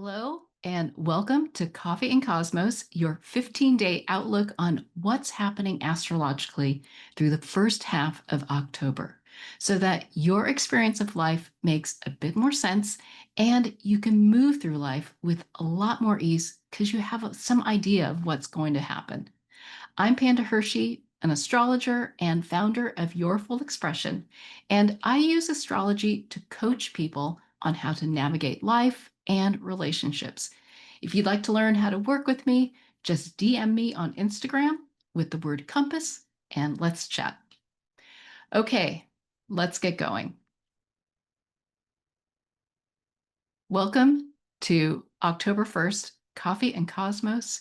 Hello, and welcome to Coffee and Cosmos, your 15-day outlook on what's happening astrologically through the first half of October, so that your experience of life makes a bit more sense and you can move through life with a lot more ease because you have some idea of what's going to happen. I'm Panda Hershey, an astrologer and founder of Your Full Expression, and I use astrology to coach people on how to navigate life and relationships. If you'd like to learn how to work with me, just DM me on Instagram with the word compass and let's chat. Okay, let's get going. Welcome to October 1st, Coffee and Cosmos.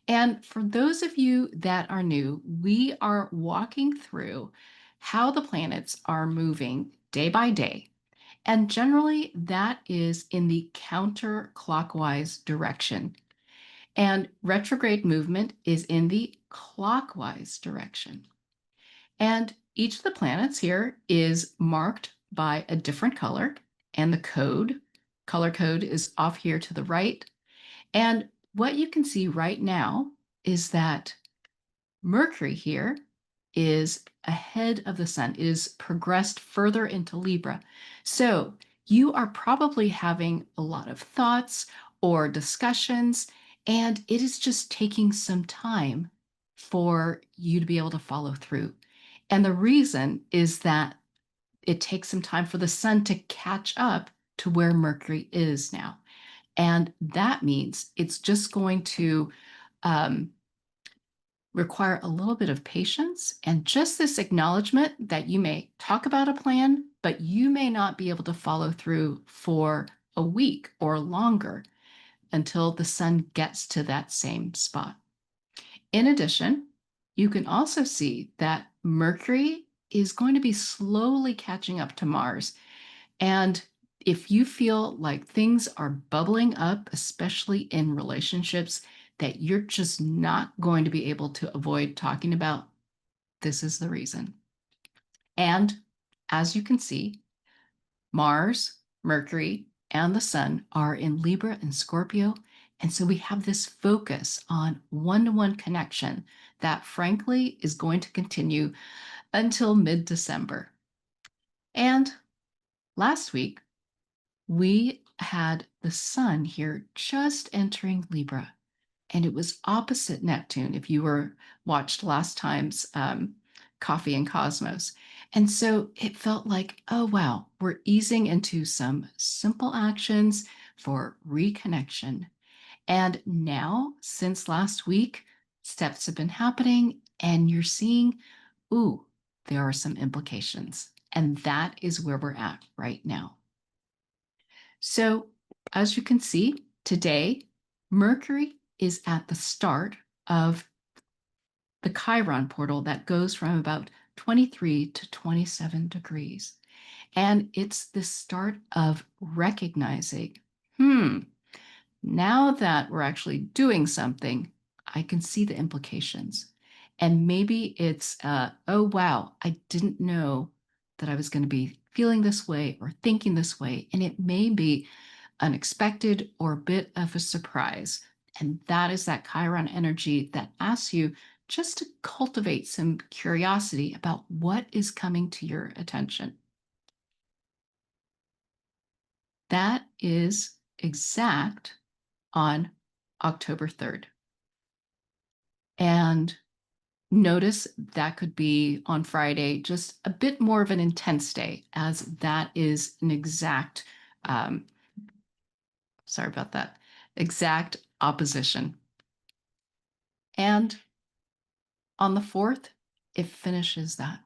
And for those of you that are new, we are walking through how the planets are moving day by day. And generally, that is in the counterclockwise direction. And retrograde movement is in the clockwise direction. And each of the planets here is marked by a different color, and the color code is off here to the right. And what you can see right now is that Mercury here is ahead of the sun. It is progressed further into Libra. So you are probably having a lot of thoughts or discussions, and it is just taking some time for you to be able to follow through. And the reason is that it takes some time for the sun to catch up to where Mercury is now. And that means it's just going to um, require a little bit of patience and just this acknowledgement that you may talk about a plan, but you may not be able to follow through for a week or longer until the sun gets to that same spot. In addition, you can also see that Mercury is going to be slowly catching up to Mars. And if you feel like things are bubbling up, especially in relationships, that you're just not going to be able to avoid talking about, this is the reason. And as you can see, Mars, Mercury, and the Sun are in Libra and Scorpio. And so we have this focus on one-to-one connection that frankly is going to continue until mid-December. And last week, we had the sun here just entering Libra, and it was opposite Neptune if you were watched last time's Coffee and Cosmos. And so it felt like, oh, wow, we're easing into some simple actions for reconnection. And now, since last week, steps have been happening, and you're seeing, ooh, there are some implications. And that is where we're at right now. So, as you can see, today, Mercury is at the start of the Chiron portal that goes from about 23 to 27 degrees. And it's the start of recognizing, now that we're actually doing something, I can see the implications. And maybe it's, oh, wow, I didn't know that I was going to be feeling this way or thinking this way. And it may be unexpected or a bit of a surprise. And that is that Chiron energy that asks you just to cultivate some curiosity about what is coming to your attention. That is exact on October 3rd. And notice that could be on Friday, just a bit more of an intense day, as that is an exact, sorry about that, exact opposition. And on the 4th, it finishes that.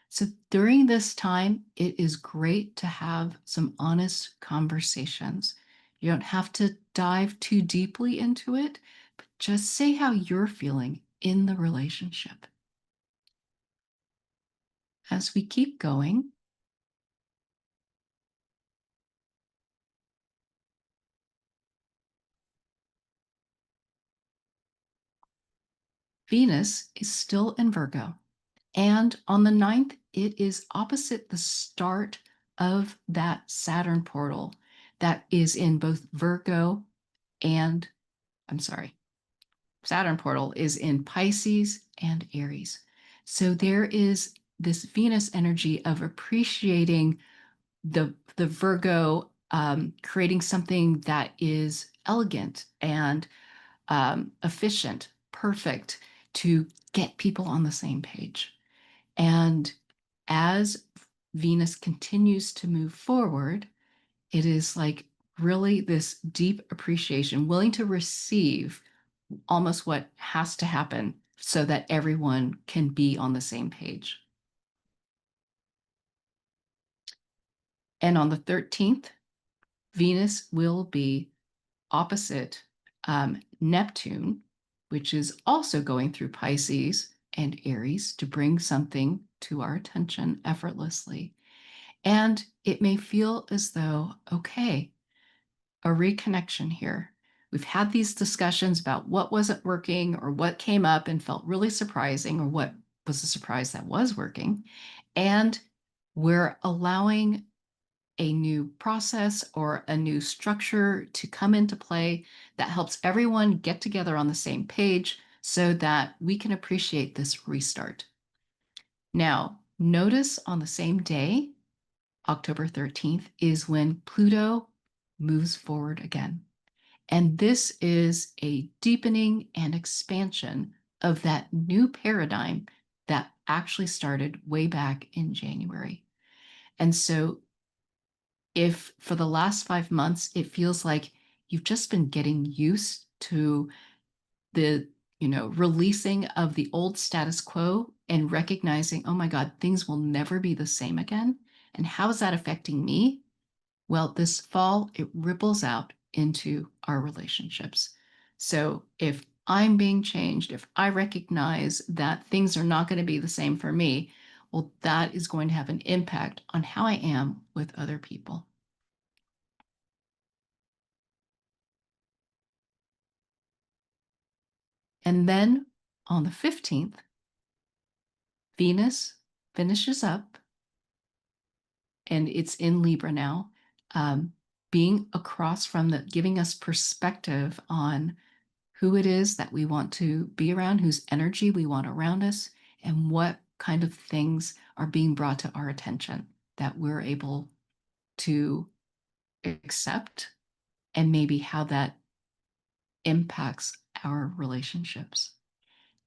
So during this time, it is great to have some honest conversations. You don't have to dive too deeply into it, but just say how you're feeling in the relationship. As we keep going, Venus is still in Virgo. And on the 9th, it is opposite the start of that Saturn portal that is in both Virgo and I'm sorry, Saturn portal is in Pisces and Aries. So there is this Venus energy of appreciating the Virgo, creating something that is elegant and efficient, perfect to get people on the same page. And as Venus continues to move forward, it is like really this deep appreciation, willing to receive almost what has to happen so that everyone can be on the same page. And on the 13th, Venus will be opposite Neptune, which is also going through Pisces and Aries to bring something to our attention effortlessly. And it may feel as though, okay, a reconnection here. We've had these discussions about what wasn't working or what came up and felt really surprising or what was a surprise that was working. And we're allowing a new process or a new structure to come into play that helps everyone get together on the same page so that we can appreciate this restart. Now, notice on the same day, October 13th, is when Pluto moves forward again. And this is a deepening and expansion of that new paradigm that actually started way back in January. And so if for the last 5 months, it feels like you've just been getting used to the, releasing of the old status quo and recognizing, oh my God, things will never be the same again. And how is that affecting me? Well, this fall, it ripples out into our relationships. So if I'm being changed, if I recognize that things are not going to be the same for me, well, that is going to have an impact on how I am with other people. And then on the 15th, Venus finishes up and it's in Libra now, um, being across from the, giving us perspective on who it is that we want to be around, whose energy we want around us, and what kind of things are being brought to our attention that we're able to accept, and maybe how that impacts our relationships.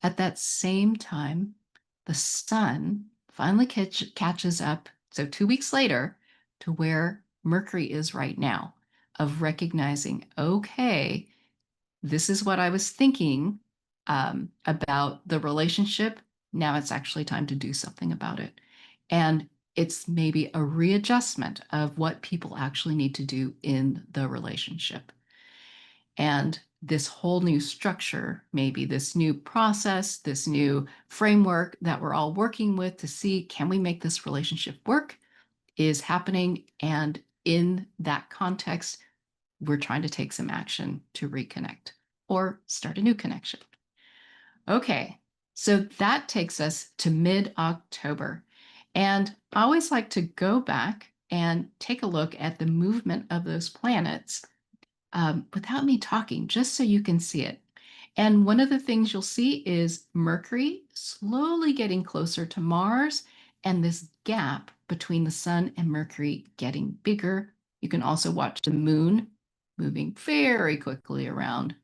At that same time, the sun finally catches up, so 2 weeks later, to where Mercury is right now, of recognizing, okay, this is what I was thinking about the relationship. Now it's actually time to do something about it. And it's maybe a readjustment of what people actually need to do in the relationship. And this whole new structure, maybe this new process, this new framework that we're all working with to see, can we make this relationship work, is happening. And in that context, we're trying to take some action to reconnect or start a new connection. Okay, so that takes us to mid-October. And I always like to go back and take a look at the movement of those planets without me talking, just so you can see it. And one of the things you'll see is Mercury slowly getting closer to Mars and this gap between the sun and Mercury getting bigger. You can also watch the moon moving very quickly the around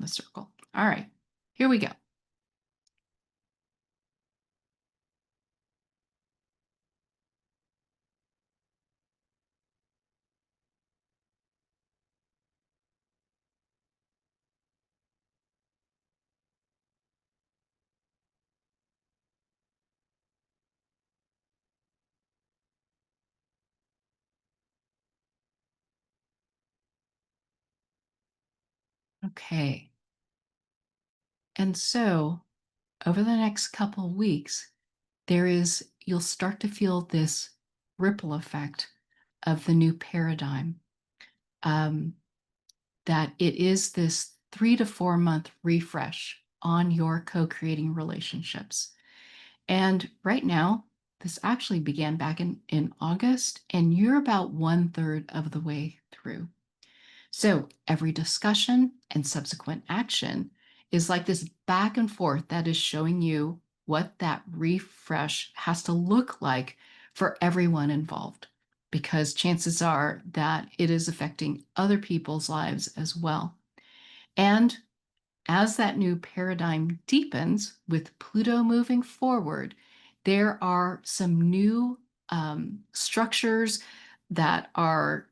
the circle. All right, here we go. Okay, and so over the next couple of weeks, you'll start to feel this ripple effect of the new paradigm. Um, that it is this 3 to 4 month refresh on your co-creating relationships. And right now, this actually began back in August, and you're about 1/3 of the way through. So every discussion and subsequent action is like this back and forth that is showing you what that refresh has to look like for everyone involved, because chances are that it is affecting other people's lives as well. And as that new paradigm deepens with Pluto moving forward, there are some new structures that are,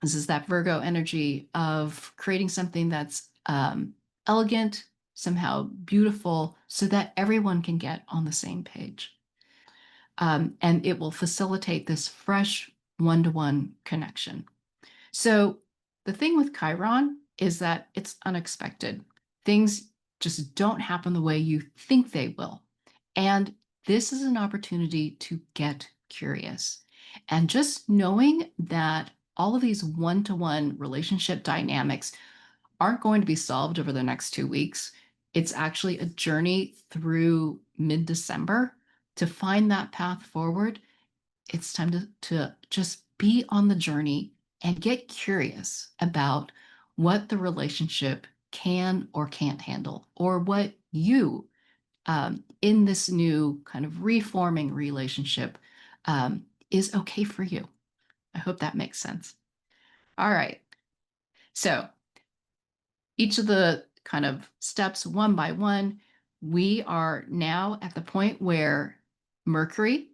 this is that Virgo energy of creating something that's elegant, somehow beautiful, so that everyone can get on the same page. And it will facilitate this fresh one-to-one connection. So the thing with Chiron is that it's unexpected. Things just don't happen the way you think they will. And this is an opportunity to get curious. And just knowing that all of these one-to-one relationship dynamics aren't going to be solved over the next 2 weeks. It's actually a journey through mid-December to find that path forward. It's time to just be on the journey and get curious about what the relationship can or can't handle, or what you, in this new kind of reforming relationship, is okay for you. I hope that makes sense. All right. So each of the kind of steps one by one, we are now at the point where Mercury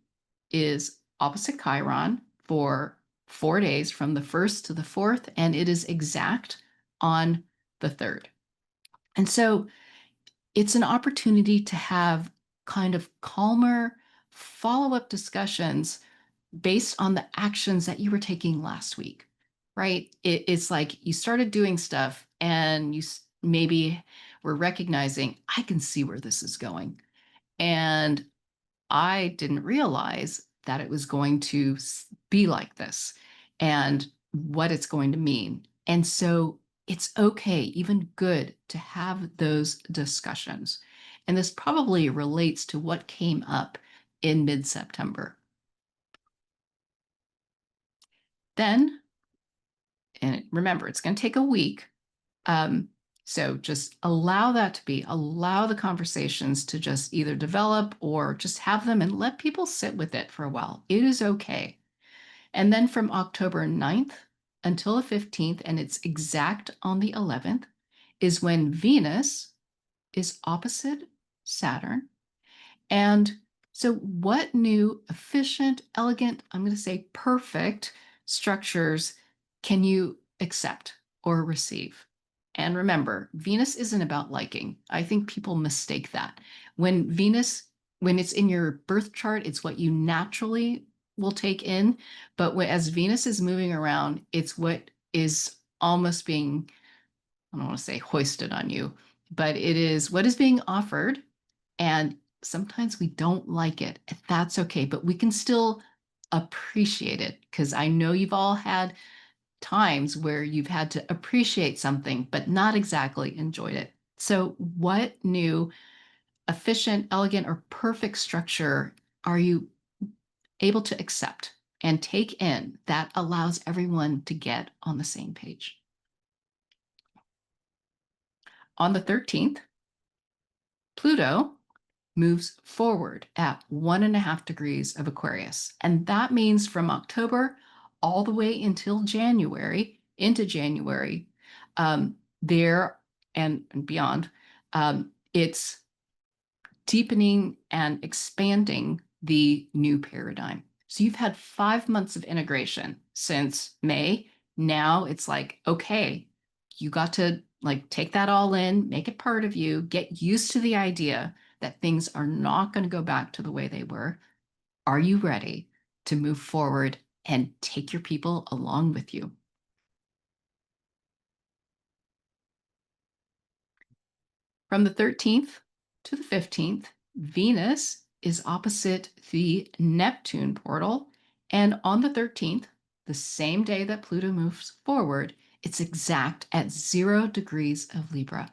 is opposite Chiron for 4 days from the 1st to the 4th, and it is exact on the 3rd. And so it's an opportunity to have kind of calmer follow-up discussions based on the actions that you were taking last week, right? It's like you started doing stuff and you maybe were recognizing, I can see where this is going. And I didn't realize that it was going to be like this and what it's going to mean. And so it's okay, even good, to have those discussions. And this probably relates to what came up in mid-September. Then, and remember, it's going to take a week. Um, so just allow the conversations to just either develop or just have them and let people sit with it for a while. It is okay. And then from October 9th until the 15th, and it's exact on the 11th, is when Venus is opposite Saturn. And so, what new, efficient, elegant, I'm going to say perfect structures can you accept or receive? And remember, Venus isn't about liking. I think people mistake that. When Venus, when it's in your birth chart, it's what you naturally will take in. But as Venus is moving around, it's what is almost being, I don't want to say hoisted on you, but it is what is being offered. And sometimes we don't like it. That's okay, but we can still appreciate it, because I know you've all had times where you've had to appreciate something, but not exactly enjoyed it. So, what new, efficient, elegant, or perfect structure are you able to accept and take in that allows everyone to get on the same page? On the 13th, Pluto moves forward at 1.5 degrees of Aquarius. And that means from October all the way until January, into January, there and beyond, it's deepening and expanding the new paradigm. So you've had 5 months of integration since May. Now it's like, okay, you got to like take that all in, make it part of you, get used to the idea that things are not going to go back to the way they were. Are you ready to move forward and take your people along with you? From the 13th to the 15th, Venus is opposite the Neptune portal. And on the 13th, the same day that Pluto moves forward, it's exact at 0 degrees of Libra.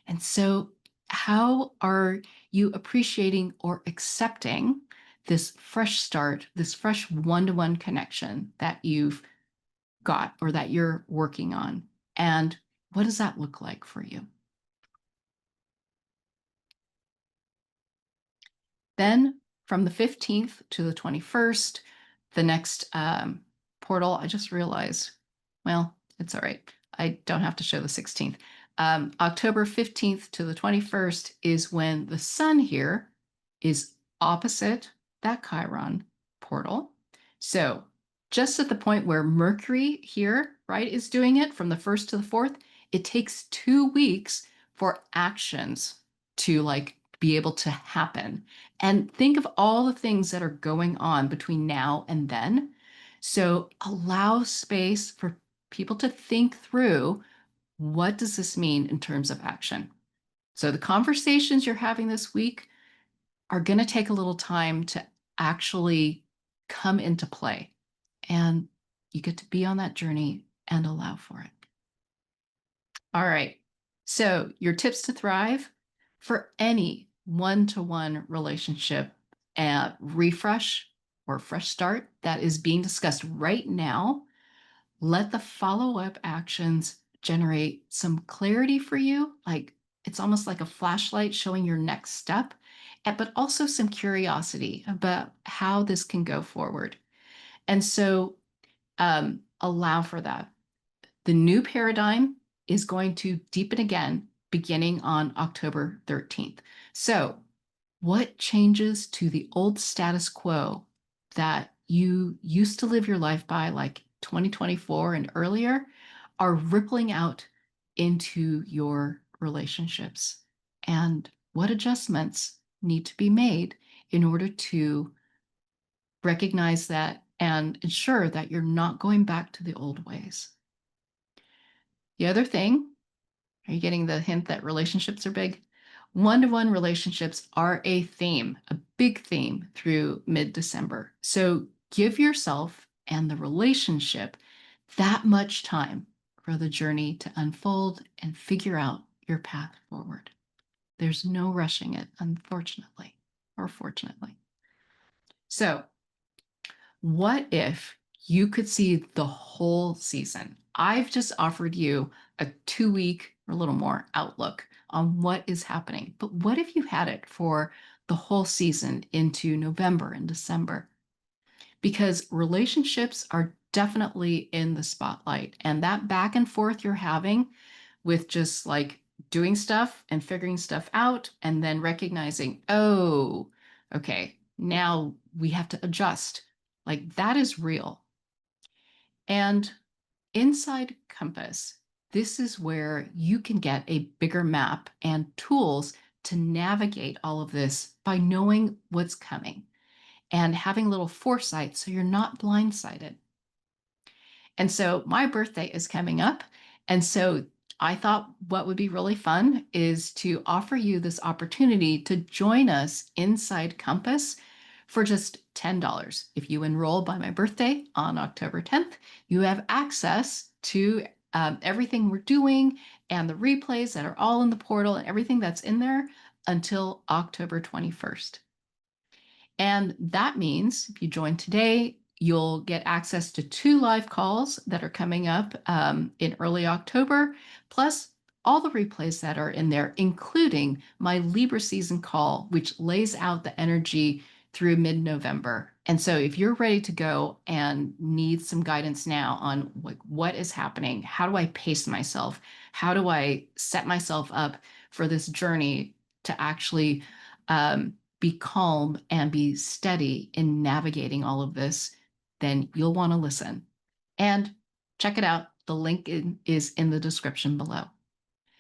And so, how are you appreciating or accepting this fresh start, this fresh one to one connection that you've got or that you're working on? And what does that look like for you? Then from the 15th to the 21st, the next portal, I just realized, well, it's all right. I don't have to show the 16th. October 15th to the 21st is when the sun here is opposite that Chiron portal. So just at the point where Mercury here, right, is doing it from the 1st to the 4th, it takes 2 weeks for actions to like be able to happen. And think of all the things that are going on between now and then. So allow space for people to think through, what does this mean in terms of action? So the conversations you're having this week are going to take a little time to actually come into play. And you get to be on that journey and allow for it. All right. So, your tips to thrive for any one-to-one relationship refresh or fresh start that is being discussed right now. Let the follow-up actions generate some clarity for you. Like it's almost like a flashlight showing your next step, but also some curiosity about how this can go forward. And so, allow for that. The new paradigm is going to deepen again beginning on October 13th. So, what changes to the old status quo that you used to live your life by, like 2024 and earlier, are rippling out into your relationships? And what adjustments need to be made in order to recognize that and ensure that you're not going back to the old ways? The other thing, are you getting the hint that relationships are big? One-to-one relationships are a theme, a big theme through mid-December. So give yourself and the relationship that much time for the journey to unfold and figure out your path forward. There's no rushing it, unfortunately, or fortunately. So what if you could see the whole season? I've just offered you a 2 week or a little more outlook on what is happening. But what if you had it for the whole season into November and December? Because relationships are definitely in the spotlight. And that back and forth you're having with just like doing stuff and figuring stuff out and then recognizing, oh, okay, now we have to adjust. Like that is real. And inside Compass, this is where you can get a bigger map and tools to navigate all of this by knowing what's coming and having a little foresight so you're not blindsided. And so my birthday is coming up. And so I thought what would be really fun is to offer you this opportunity to join us inside Compass for just $10. If you enroll by my birthday on October 10th, you have access to everything we're doing and the replays that are all in the portal and everything that's in there until October 21st. And that means if you join today, you'll get access to 2 live calls that are coming up in early October, plus all the replays that are in there, including my Libra season call, which lays out the energy through mid-November. And so if you're ready to go and need some guidance now on like what is happening, how do I pace myself? How do I set myself up for this journey to actually be calm and be steady in navigating all of this, then you'll want to listen. And check it out. The link is in the description below.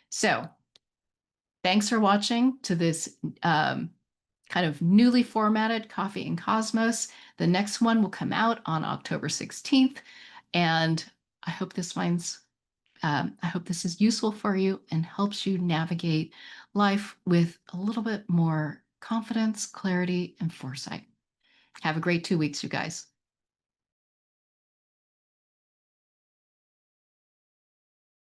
So thanks for watching to this kind of newly formatted Coffee and Cosmos. The next one will come out on October 16th. And I hope this is useful for you and helps you navigate life with a little bit more confidence, clarity, and foresight. Have a great 2 weeks, you guys.